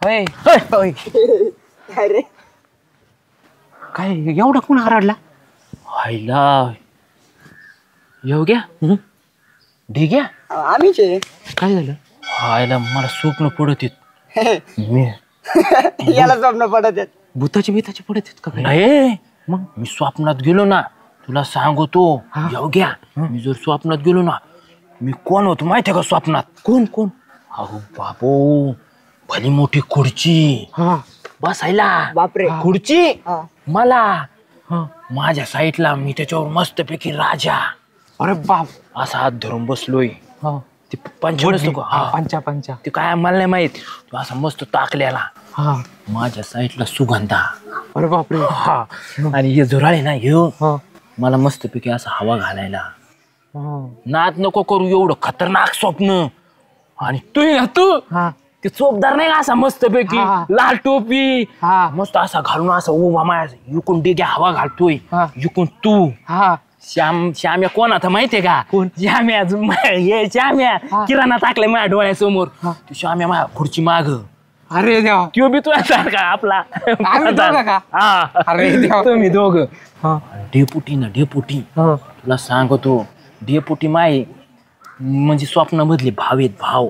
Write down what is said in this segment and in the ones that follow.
होय होय अरे काय एवढा कोण हरडला? हायला येऊ घ्या ढी घ्या. आम्हीच आहे. काय झालं? हायला मला स्वप्न पडत येत. मी याला स्वप्न पडत आहेत. भूताची बिताची पडत आहेत का काय? नाही मग मी स्वप्नात गेलो ना तुला सांगतो. येऊ घ्या मी जर स्वप्नात गेलो ना मी कोण होतो माहितीये का स्वप्नात? कोण कोण? अहो बाबू भली मोठी खुर्ची हा बसायला. बापरे. खुर्ची हा. मला हा. माझ्या साईडला मी त्याच्यावर मस्तपैकी राजा अरे बाप. असा हात धरून बसलोय. हा ते पंचा नसतो का? हा, पंचा पंचा. ते काय मला नाही माहित. तो असा मस्त टाकलेला हा माझ्या साईडला सुगंधा. अरे बापरे. हा आणि हे झुराळे ना ह्यो हा मला मस्तपैकी असा हवा घालायला. हा नाद नको करू एवढं खतरनाक स्वप्न. आणि तू ना तू हा ते चोपदार नाही का असा मस्तपैकी हा. लाल टोपी हा. मस्त असा घालून असा उभा माझ्या इकून डिग्या हवा घालतोय. हा. इकून तू हा श्याम्या कोण आता माहितीये का? कोण? श्याम्या हे श्याम्या हा. किराणा टाकलाय माझ्या डोळ्यासमोर. हा. तू श्याम्या माझ्या खुर्ची माग अरे देवा. त्यो बी तुझ्या सारखा आपला. आम्ही दोघं का? हा. अरे देवा. तुम्ही दोघं. हा डेपुटी ना डेपुटी हा तुला सांगतो. डेपुटी माय म्हणजे स्वप्नामधले भाव आहेत भाव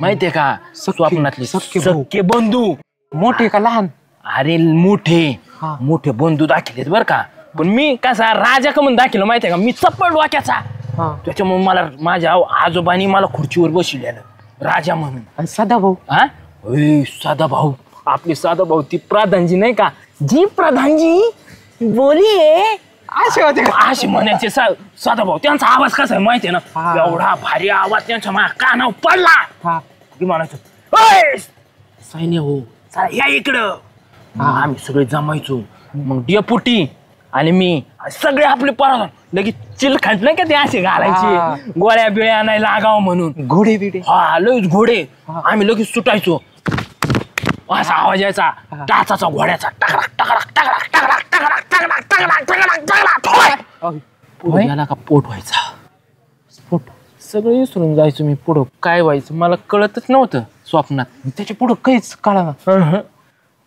माहितीये का? स्वप्नातले सख्खे भाऊ. सख्खे बंधू. मोठे का लहान? अरे मोठे हा. मोठे बंधू दाखिलेत बर का. पण मी कसा राजा का म्हणून दाखिलं माहितीये का? मी चप्पल वाक्याचा. हा त्याच्यामुळे मला माझ्या आजोबांनी मला खुर्चीवर बसविलेलं राजा म्हणून. आणि सदा भाऊ? हा साधा भाऊ आपली साधा भाऊ ती प्रधानजी नाही का? जी प्रधानजी बोलिये असे होते का? असे म्हणायचे साधा भाऊ. त्यांचा आवाज कसा आहे माहितीये ना? हा. एवढा भारी आवाज त्यांच्या माझ्या कानावर पडला हा की म्हणायचं "ओय, सैन्य हो चला या इकडं." मग आम्ही सगळे जमायचो. मग डेपुटी आणि मी सगळे आपले परत लगेच चिलखंड नाही का ते असे हा. घालायचे गोळ्या बिळ्या नाही लागावं म्हणून. घोडे बिडे? हा लगेच घोडे. हा. आम्ही लगेच सुटायचो. असा आवाज यायचा टाचाचा घोड्याचा टकडाक टकडाक टकडाक टकडाक टकडाक टकडाक टकडाक टकडाक टकडाक ठोय. पुढे गेला का पोट व्हायचा. स्फोट. सगळं विसरून जायचो मी. पुढं काय व्हायचं मला कळतच नव्हतं स्वप्नात. त्याच्या पुढं काहीच कळा ना.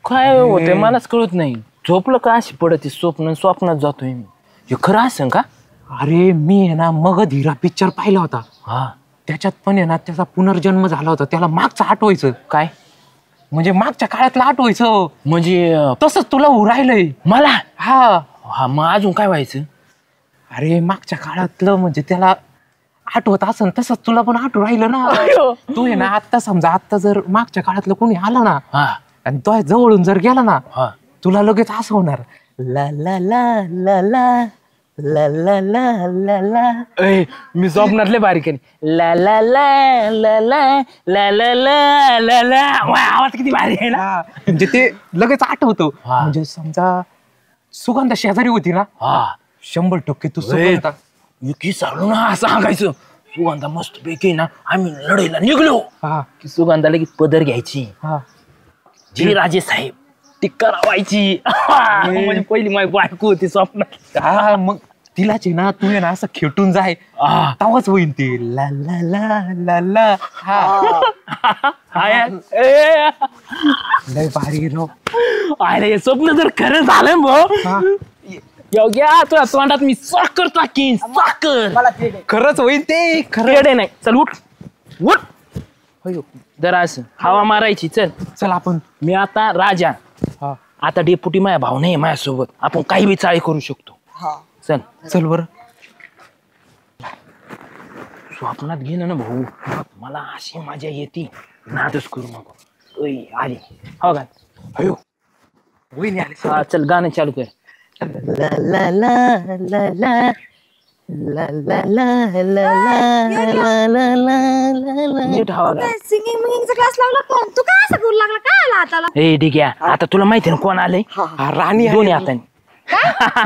काय होतंय मलाच कळत नाही. झोपलं का अशी पडते स्वप्न स्वप्नात जातोय मी. हे खरं असं का? अरे मी आहे ना मगध हिरा पिक्चर पाहिला होता. हा त्याच्यात पण आहे ना त्याचा पुनर्जन्म झाला होता. त्याला मागचं आठवायचं. काय म्हणजे मागच्या काळातलं आठवायचं. म्हणजे तसंच तुला राहिलंय. मला हा हा मग अजून काय व्हायचं? अरे मागच्या काळातलं म्हणजे त्याला आठवत असन तसंच तुला पण आठवू राहिलं ना. तू आहे ना आत्ता समजा आत्ता जर मागच्या काळातलं कोणी आला ना हा आणि तो जवळून जर गेला ना हा तुला लगेच असं होणार. ला ला ला ला ला ला ला ला ला ला. ए, मी स्वप्नातले बारीक आहे. ला ला ला ला ला ला ला ला ला ला. वा, आवाज किती भारी आहे ना. हा, म्हणजे ते लगेच आठवतो. हा. म्हणजे समजा सुगंधा शेजारी होती ना हा 100% तू ए, सुगंधा. युकी चालू ना सांगायचं. सुगंधा मस्त पैकी ना आम्ही लढायला निघलो हा की सुगंधा लगेच पदर घ्यायची. हा जी राजे साहेब टिक्का लावायची. म्हणजे पहिली माझी बायको होती स्वप्नात. हा मग तिलाच आहे ना तू आहे ना असं खेटून जाय हा. तेव्हाच होईन ते ला ला ला ला ला. हा ए, लय भारी राव. अरे हे स्वप्न जर खरं झालं भाऊ हा. योग्या तुला तोंडात मी साखर टाकीन साखर. मला ठीक आहे. खरंच होईन ते खरं. रेडे नाही चल उठ उठ. अयो, जरा असं हवा मारायची. चल चल आपण. मी आता राजा. हा आता डेपुटी माझ्या भाऊ नाही माझ्यासोबत. आपण काही बी चाळी करू शकतो. हा चल चल बरं. स्वप्नात गेलं ना भाऊ मला अशी मजा येते नादच करू नको. ओय आली हो का? अयो वहिनी आले. हा, चल गाणं चालू कर. ला ला ला ला ला ला ला ला ला ला ला ला ला. नीट हवा घाल. सिंगिंग मिंगिंगचा क्लास लावला कोण? तू काय असं करू लागला? काय आला हाताला? ए ठीक आहे आता तुला माहिती ना कोण आलंय? हा, राणी दोन्ही आली. हाताने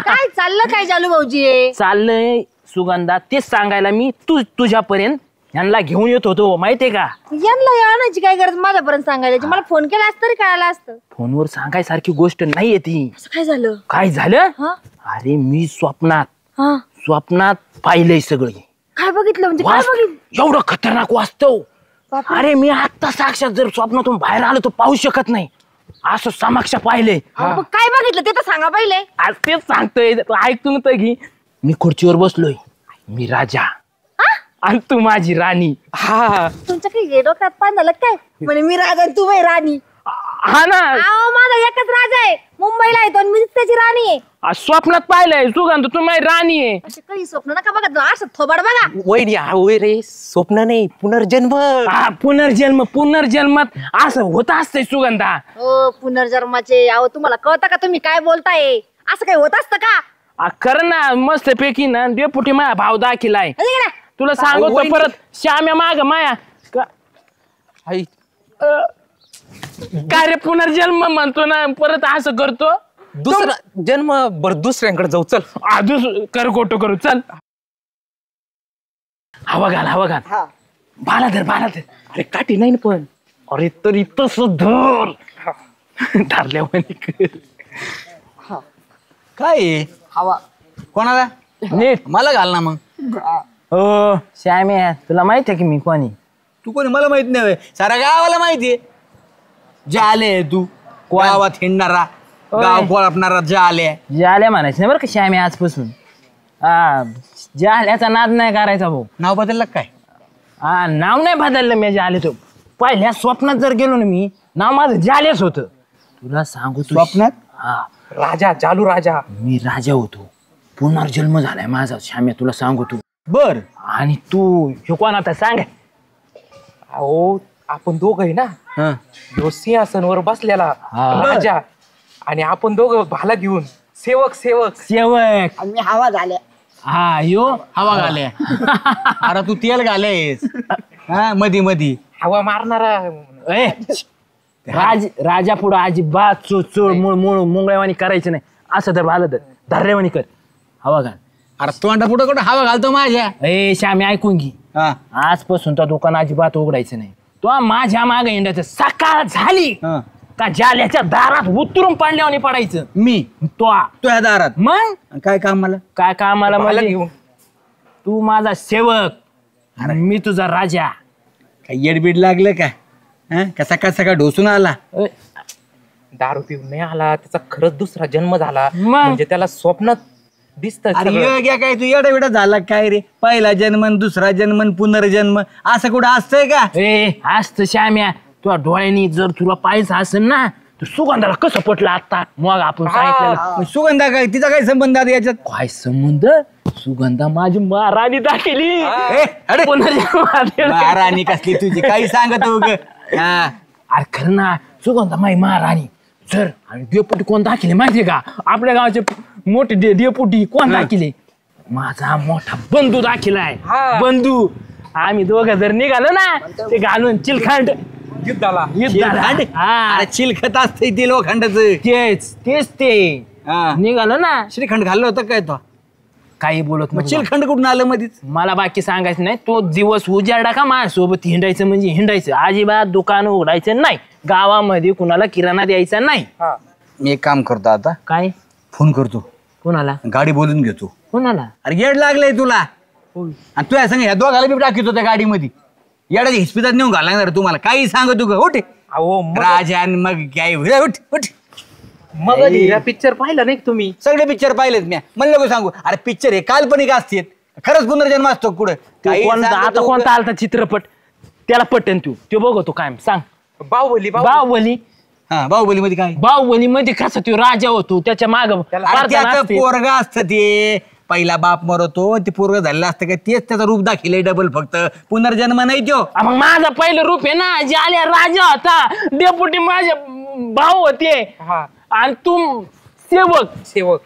काय चाललं काय चालू भाऊजी? चाललंय सुगंधा तेच सांगायला मी तुझ्यापर्यंत ह्यांना घेऊन येत होतो माहितीये का? यांना आणायची काय गरज माझ्यापर्यंत सांगायची? मला फोन केला असतं तरी कळालं असतं. फोनवर सांगायसारखी गोष्ट नाहीये ती. असं काय झालं? काय झालं? हा अरे मी स्वप्नात हा स्वप्नात पाहिलंय सगळं. काय बघितलं म्हणजे काय बघितलं? एवढं खतरनाक वास्तव. अरे मी आता साक्षात जर स्वप्नातून बाहेर आलो तर पाहू शकत नाही, असं समक्ष पाहिले. मग काय बघितलं ते तर सांगा पहिले. आज तेच सांगतोय, तू ऐकून तर घे. मी खुर्चीवर बसलोय, मी राजा आणि तू माझी राणी. हा तुमच्या काही डोक्यात पान झालं काय म्हणे मी राजा आणि तू बाई राणी? हा ना, अहो माझा एकच राजा आहे, मुंबईला आहे तो आणि मी त्याची राणी आहे. स्वप्नात पाहिलंय सुगंध, तू माझी राणी आहे. असे काही स्वप्न नका बघा, असं थोबाड बघा. वैरी होय रे, स्वप्न नाही पुनर्जन्म. हा, पुनर्जन्म, पुनर्जन्मात असं होत असतंय सुगंधा. हो पुनर्जन्माचे. अहो तुम्हाला कळतं का तुम्ही काय बोलताय? असं काही होत असतं का? खरं ना, मस्त पैकी ना डेपुटी माया भाव दाखिलाय. अरे इकडे. तुला सांगतो परत श्याम्या माग माया आई, काय रे पुनर्जन्म म्हणतो ना, परत असं करतो. दुसरा जन्म बर दुसऱ्यांकडे जाऊ चल. आधूच कर गोटो करू चल. हवा घाल, हवा घाल. हा बाला धर, बाला धर. अरे काठी नाही ना पण. अरे तरी तस धर. धरल्यावर काय हवा कोणाला नीट. मला घाल ना मग. हो श्याम्या, तुला माहिती आहे की मी कोणी? तू कोणी मला माहित नाही होय. सारा गावाला माहितीये. जाले तू गावात हिंडणारा, गाव कोळपणारा जाले. जाल्या म्हणायचं नाही बरं का श्याम्या आजपासून. हा, जाल्याचा नाद नाही करायचा भाऊ. नाव बदललं काय? हा, नाव नाही बदललं मी जाले. तो पहिल्या स्वप्नात जर गेलो ना मी, नाव माझं जालेच होतं. तुला सांगू तू स्वप्नात? हा, राजा चालू राजा. मी राजा होतो, पुनर्जन्म झालाय माझा श्याम्या, तुला सांगू तू. बर. आणि तू हे कोण आता सांग. अहो आपण दोघ आहे ना, हं. ह्यो सिंहासनवर बसलेला हा. राजा आणि आपण दोघं भाला घेऊन सेवक सेवक. सेवक. आणि मी हवा झाल्या. हा यो हवा घाले. अरे तू तेल घालेस हा मधी मधी. हवा मारणारा. ए, राजा पुढं अजिबात चोळ मूळ मूळ मुंगळ्यावानी करायचं नाही. असं तर भालं तर धर्रेवानी कर. हवा घाल. अरे तोंडा पुढं कुठं हवा घालतो माझ्या. ए श्यामी ऐकून घे, हा आजपासून तर दुकान अजिबात उघडायचं नाही. तो माझ्या मागे हिंडायचं. सकाळ झाली हं. का जाल्याच्या दारात उतरून पाडल्यावानी पडायचं. मी तो तुझ्या दारात मग काय काम मला? काय कामाला भाला म्हणजे? घेऊन. तू माझा सेवक आणि मी तुझा राजा. काय येडबीड लागलं का? हं? का सकाळ सकाळ ढोसून आला? ए, दारू पिऊन नाही आला, त्याचा खरंच दुसरा जन्म झाला. मग? म्हणजे त्याला स्वप्नात दिसत. अरे योग्य काय तू येडा बिडा झाला काय रे? पहिला जन्मन, दुसरा जन्मन, पुनर्जन्म असं कुठं असतंय का? ए असत श्याम्या, तुझ्या डोळ्यांनी जर तुला पाहायचं असेल ना, तर सुगंधाला कसं पटलं आता मग आपण सांगितलेलं. मग सुगंधा काय, तिचा काय संबंध आता याच्यात? काय संबंध? सुगंधा माझी महाराणी दाखिली. ए, अरे. महाराणी कसली तुझी, काही सांगत हो ग. हा. अरे खरं ना, सुगंधा माझी महाराणी. जर आणि डेपुटी कोण दाखिले माहितीये का? आपल्या गावाचे मोठे डेपुटी कोण दाखिले? माझा मोठा बंधू दाखिलाय. हा. बंधू. आम्ही दोघं जर निघालो ना, ते घालून चिलखंड युद्धाला. चिलखंड? हा. अरे चिलखत असते ते लोखंडाच. तेच ते निघालो ना. श्रीखंड खाल्लं होतं काय तो? काही बोलत मग नाही. चिलखंड कुठून आलं मधीच? मला बाकी सांगायचं नाही. तो दिवस उजाडा का माझ्यासोबत हिंडायचं म्हणजे हिंडायचं. अजिबात दुकान उघडायचं नाही. गावामध्ये कुणाला किराणा द्यायचा नाही. हा. मी एक काम करतो आता, काय? फोन करतो, कुणाला? गाडी बोलून घेतो. कुणाला? अरे येड लागलंय तुला. आणि तुझ्या संग ह्या दोघाला बी टाकीतो त्या गाडीमध्ये. येडाच्या हिस्पितात नेऊन घालणार तुम्हाला. काही सांगतो का? उठ अहो राजा आणि मग काय. उठ उठ. मग पिक्चर पाहिला नाही का तुम्ही? सगळे पिक्चर पाहिलेत मी. म्हणलं का सांगू? अरे पिक्चर हे काल्पनिक असते, खरंच पुनर्जन्म असतो कुठं. काही कोणता सांगतो आता उगाच. कोणता आलता चित्रपट? त्याला पटेन तू तो बघतो काय सांग. बाहुबली. बाहुबली. हा बाहुबली मध्ये काय? बाहुबली मध्ये कसा तो राजा होतो, त्याच्या माग अरे त्याचं पोरग असतं ते. पहिला बाप मरतो, ते पोरग झालेलं असतं का? तेच त्याचं रूप दाखिले डबल, फक्त पुनर्जन्म नाही तो. मग माझा पहिलं रूप आहे ना, जे आल्या राजा होता, डेपुटी माझे भाऊ होते हा. आणि तू सेवक. सेवक.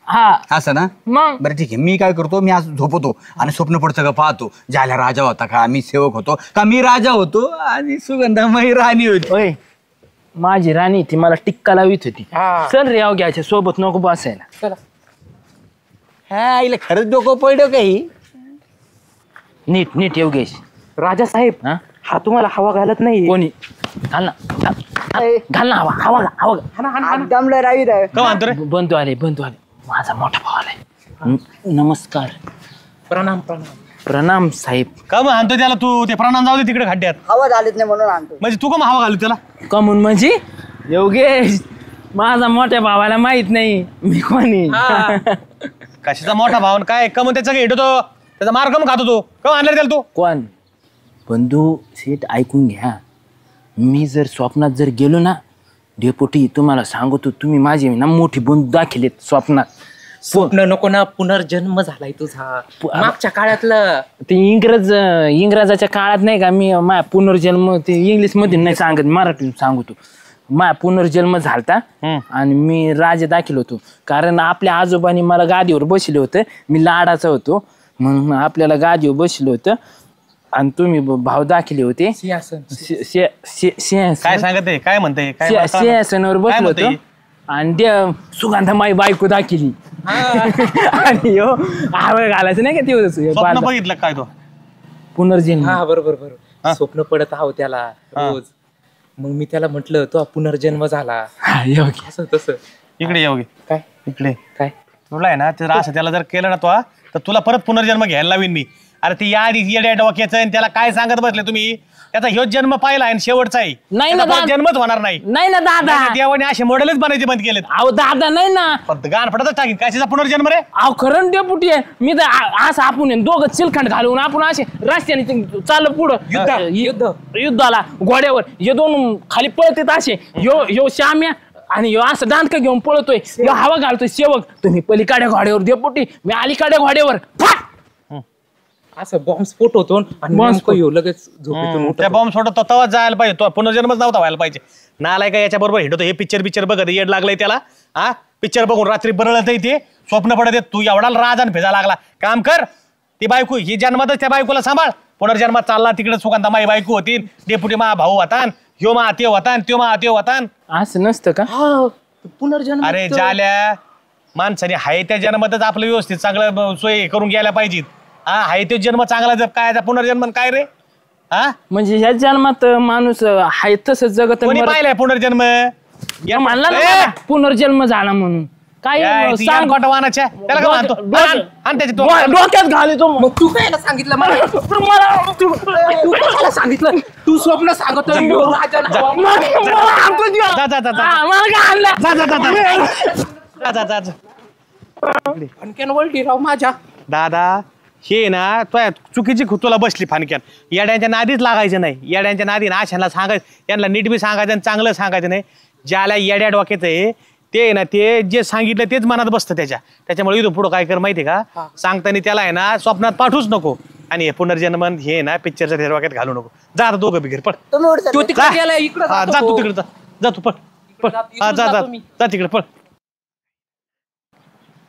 हा असं ना? मग बरं ठीक आहे, मी काय करतो, मी आज झोपतो आणि स्वप्न पडतं का पाहतो. ज्याला राजा होता का, मी सेवक होतो का, मी राजा होतो आणि सुगंधामयी राणी होती. ओय, माझी राणी ती मला टिक्का लावित होती. हा. चल रे घ्यायच्या सोबत नको बसायला. चला. हा इला खरंच डोकं पडलं काही. नीट नीट येऊ घ्यायची. राजा साहेब, हा? हा तुम्हाला हवा घालत नाही. कोणी? घाल ना, घाल ना हवा हवा हवा. दमलं रावीत आहे. का म्हणतो रे? बंधू आले माझा मोठा भाऊ आलाय. नमस्कार. प्रणाम प्रणाम. प्रणाम साहेब. का मग आणतो त्याला तू ते प्राणात जाऊ दे तिकडे खड्ड्यात. हवा झालीच नाही म्हणून आणतो. म्हणजे तू का मग हवा घालू त्याला? कमून म्हणजे योगेश माझा मोठ्या भावाला माहित नाही मी कोणी. कशाचा मोठा भावन काय का मग त्याचा हिडतो त्याचा मार कम खातो तो का आणला त्याला तू? कोण बंधू सीट ऐकून घ्या. मी जर स्वप्नात जर गेलो ना डेपुटी तुम्हाला सांगतो तुम्ही माझी ना मोठी बंधू दाखलेत स्वप्नात. स्वप्न नको ना, पुनर्जन्म झालाय तुझा मागच्या काळातलं. ते इंग्रजाच्या काळात नाही का मी माझ्या पुनर्जन्म ते इंग्लिश मध्ये नाही सांगत मराठीत सांगतो. माझा पुनर्जन्म झालता आणि मी राजा दाखल होतो कारण आपल्या आजोबांनी मला गादीवर बसले होतं. मी लाडाचा होतो म्हणून आपल्याला गादीवर बसलं होतं आणि तुम्ही भाव दाखले होते. काय सांगत आहे काय म्हणते सिंहासनावर बसलो होतो आणि सुगंधामाई बायको दाखिली आणि आवाज घालायचं नाही का ते बघितलं काय तो पुनर्जन्म. हा बरोबर स्वप्न पडत आहो त्याला रोज. मग मी त्याला म्हंटल तो पुनर्जन्म झाला असं तसं. इकडे येऊ काय इकडे काय तुला आहे ना ते असं त्याला जर केलं ना तो तर तुला परत पुनर्जन्म घ्यायला लावीन मी. अरे ती यादी येड्या डोक्याचं आणि त्याला काय सांगत बसले तुम्ही? त्याचा ह्योच जन्म पाहिला आणि शेवटचा आहे. नाही ना त्याचा जन्मच होणार नाही. नाही ना दादा देवाने असे मॉडेलच बनायचे बंद केलेत. अहो दादा नाही ना गाण फटतच टाकीन कशाचा पुनर्जन्म रे? अहो खरं डेपुटी आहे मी तर असं आपण दोघं चिलखंड घालून आपण असे रस्त्याने चाललं पुढं युद्धाला घोड्यावर हे दोन खाली पळतात असे यो श्याम्या आणि यो असं दांडका घेऊन पळतोय यो हवा घालतोय सेवक तुम्ही पलीकडे घोड्यावर डेपुटी मी अलीकडे घोड्यावर असं बॉम्ब स्फोट होतो आणि नेमकं ह्यो लगेच झोपेतून उठतो. त्या बॉम्ब सोडत तेव्हाच जायला पाहिजे. तो पुनर्जन्मच नव्हता व्हायला पाहिजे. नालाय का याच्या बरोबर हिंडतो हे पिक्चर बघत येड लागलंय त्याला. हा पिक्चर बघून रात्री बरळत ते स्वप्न पडत येत. तू एवढा राजान भेजा लागला. काम कर ती बायको ही जन्मातच त्या बायकोला सांभाळ. पुनर्जन्मात चालला तिकडे सुगंधा माई बायको होती डेपुटी मा भाऊ होतान ह्यो मा ते होतान त्यो मा ते होतान. असं नसतं का? पुनर्जन्म अरे झाल्या माणसाने हाय त्या जन्मातच आपलं व्यवस्थित चांगलं सोय करून घ्यायला पाहिजे. हा हाय तो जन्म चांगला जर काय पुनर्जन्म काय रे? हा म्हणजे ह्या जन्मात माणूस हाय तसंच जगत कोणी पाहिलंय पुनर्जन्म? या म्हणला ना पुनर्जन्म झाला म्हणून काय सांग त्याला काय म्हणतो? आण त्याची तो. डोक्यात घालतो. मग तू काय सांगितलं मला? तू काय सांगितलं? तू स्वप्न सांगतो आणखीन वळली राव माझ्या. दादा हे ना तो चुकीची तुला बसली फानक्यान. येड्यांच्या नादीच लागायचं नाही. येड्यांच्या नादी ना अशांना सांगायचं यांना नीट बी सांगायचं आणि चांगलं सांगायचं नाही. ज्याला येड्या डोक्याचं आहे ते ना ते जे सांगितलं तेच मनात बसतं त्याच्यामुळे इथून पुढं काय कर माहिती का सांगताना त्याला आहे ना स्वप्नात पाठवूच नको आणि हे पुनर्जन्म हे ना पिक्चरच्या त्या डोक्यात घालू नको. जा आता दोघं बिघेर पड. तो तिकडे गेलाय, इकडे जा तू तिकडे जा तू पळ जा तिकडे पळ.